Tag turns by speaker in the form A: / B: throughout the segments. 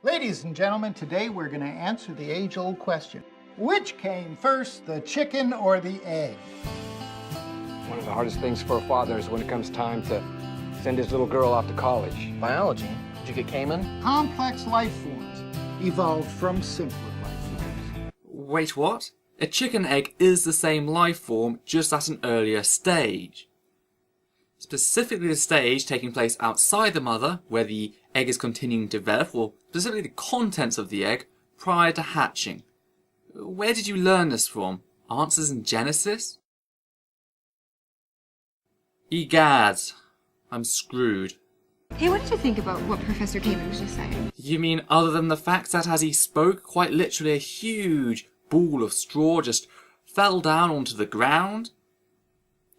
A: Ladies and gentlemen, today we're going to answer the age-old question. Which came first, the chicken or the egg?
B: One of the hardest things for a father is when it comes time to send his little girl off to college.
C: Biology? Did you get Cayman?
A: Complex life forms evolved from simpler life forms.
D: Wait, what? A chicken egg is the same life form, just at an earlier stage. Specifically the stage taking place outside the mother, where the egg is continuing to develop, or specifically the contents of the egg, prior to hatching. Where did you learn this from? Answers in Genesis? Egad, I'm screwed.
E: Hey, what did you think about what Professor Cayman was just saying?
D: You mean other than the fact that as he spoke, quite literally a huge ball of straw just fell down onto the ground?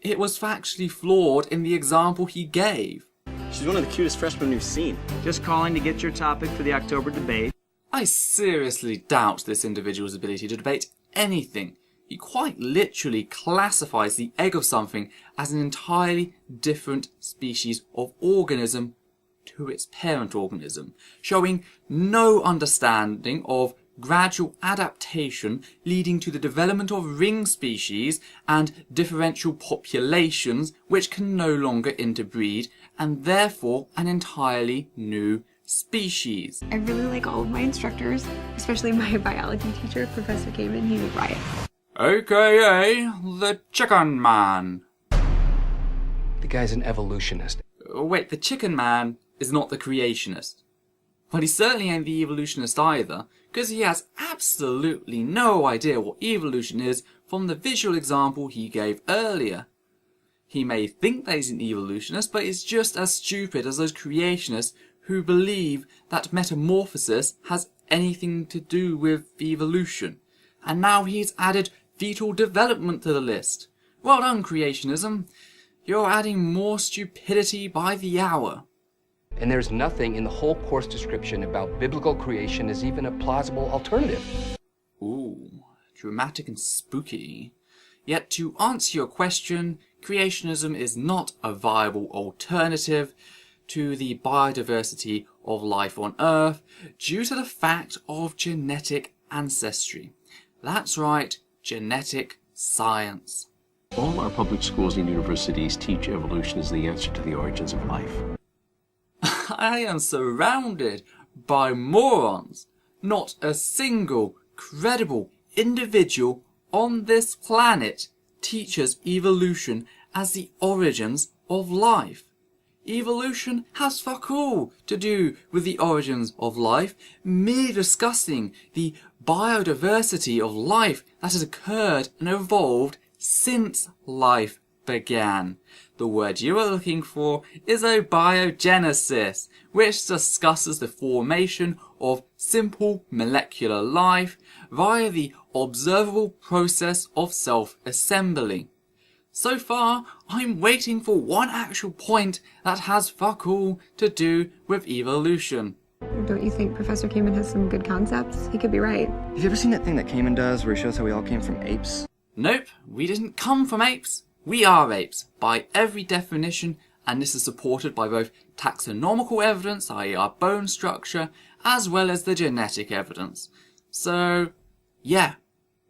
D: It was factually flawed in the example he gave.
F: She's one of the cutest freshmen we've seen.
G: Just calling to get your topic for the October debate.
D: I seriously doubt this individual's ability to debate anything. He quite literally classifies the egg of something as an entirely different species of organism to its parent organism, showing no understanding of gradual adaptation leading to the development of ring species and differential populations which can no longer interbreed, and therefore an entirely new species.
E: I really like all of my instructors, especially my biology teacher, Professor Cayman. He's a riot.
D: AKA the Chicken Man.
B: The guy's an evolutionist.
D: Wait, the Chicken Man is not the creationist. Well, he certainly ain't the evolutionist either, because he has absolutely no idea what evolution is from the visual example he gave earlier. He may think that he's an evolutionist, but is just as stupid as those creationists who believe that metamorphosis has anything to do with evolution. And now he's added fetal development to the list. Well done, creationism. You're adding more stupidity by the hour.
B: And there's nothing in the whole course description about biblical creation as even a plausible alternative.
D: Ooh, dramatic and spooky. Yet to answer your question, creationism is not a viable alternative to the biodiversity of life on Earth due to the fact of genetic ancestry. That's right, genetic science.
F: All our public schools and universities teach evolution as the answer to the origins of life.
D: I am surrounded by morons. Not a single credible individual on this planet teaches evolution as the origins of life. Evolution has fuck all to do with the origins of life, merely discussing the biodiversity of life that has occurred and evolved since life began. The word you are looking for is abiogenesis, which discusses the formation of simple molecular life via the observable process of self-assembly. So far, I'm waiting for one actual point that has fuck all to do with evolution.
E: Don't you think Professor Cayman has some good concepts? He could be right.
C: Have you ever seen that thing that Cayman does where he shows how we all came from apes?
D: Nope, we didn't come from apes. We are apes, by every definition, and this is supported by both taxonomical evidence, i.e. our bone structure, as well as the genetic evidence. So, yeah,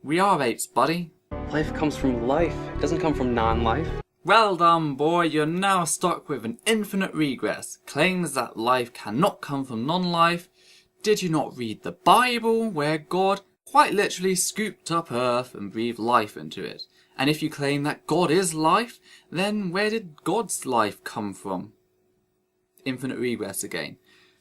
D: we are apes, buddy.
C: Life comes from life. It doesn't come from non-life.
D: Well done, boy. You're now stuck with an infinite regress. Claims that life cannot come from non-life. Did you not read the Bible, where God quite literally scooped up earth and breathed life into it? And if you claim that God is life, then where did God's life come from? Infinite regress again.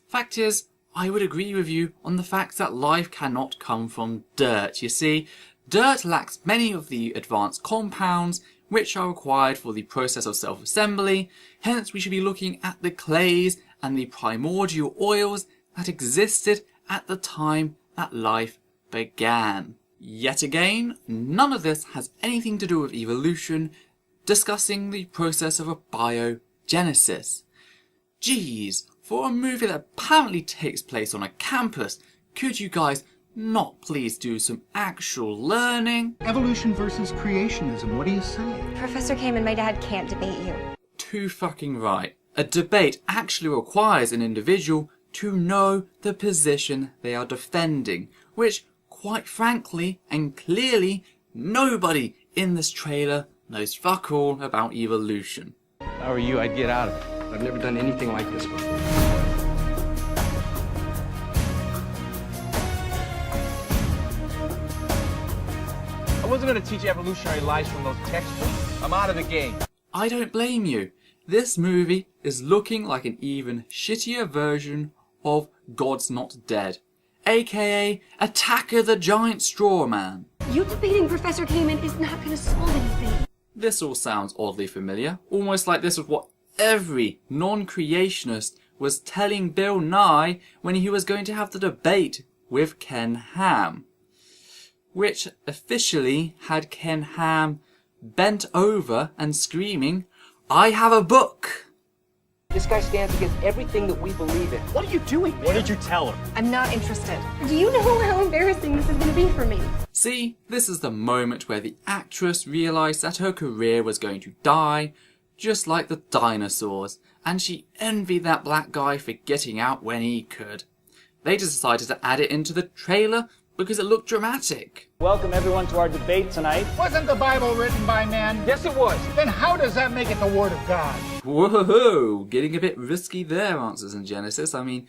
D: Fact is, I would agree with you on the fact that life cannot come from dirt. You see, dirt lacks many of the advanced compounds which are required for the process of self-assembly, hence we should be looking at the clays and the primordial oils that existed at the time that life began. Yet again, none of this has anything to do with evolution, discussing the process of abiogenesis. Geez, for a movie that apparently takes place on a campus, could you guys not please do some actual learning?
A: Evolution versus creationism, what do you say?
H: Professor Cayman, my dad can't debate you.
D: Too fucking right. A debate actually requires an individual to know the position they are defending, which, quite frankly and clearly, nobody in this trailer knows fuck all about evolution.
B: If I were you, I'd get out of it. I've never done anything like this before. I wasn't going to teach evolutionary lies from those textbooks. I'm out of the game.
D: I don't blame you. This movie is looking like an even shittier version of God's Not Dead, aka Attack of the Giant Straw Man.
E: You debating Professor Kamen is not going to solve anything.
D: This all sounds oddly familiar, almost like this was what every non-creationist was telling Bill Nye when he was going to have the debate with Ken Ham, which officially had Ken Ham bent over and screaming, "I have a book!"
B: This guy stands against everything that we believe in. What are you doing?
G: What did you tell her?
E: I'm not interested. Do you know how embarrassing this is going to be for me?
D: See, this is the moment where the actress realised that her career was going to die, just like the dinosaurs, and she envied that black guy for getting out when he could. They just decided to add it into the trailer because it looked dramatic.
G: Welcome everyone to our debate tonight.
A: Wasn't the Bible written by men?
B: Yes, it was.
A: Then how does that make it the Word of God?
D: Whoa, getting a bit risky there, Answers in Genesis. I mean,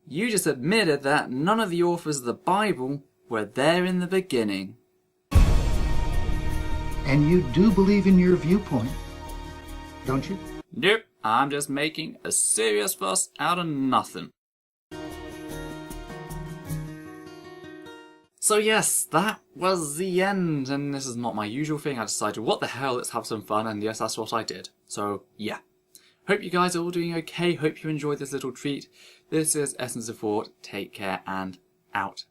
D: you just admitted that none of the authors of the Bible were there in the beginning.
A: And you do believe in your viewpoint, don't you?
D: Nope, I'm just making a serious fuss out of nothing. So yes, that was the end, and this is not my usual thing. I decided, what the hell, let's have some fun, and yes, that's what I did. So yeah. Hope you guys are all doing okay, hope you enjoyed this little treat. This is Essence of Thought, take care, and out.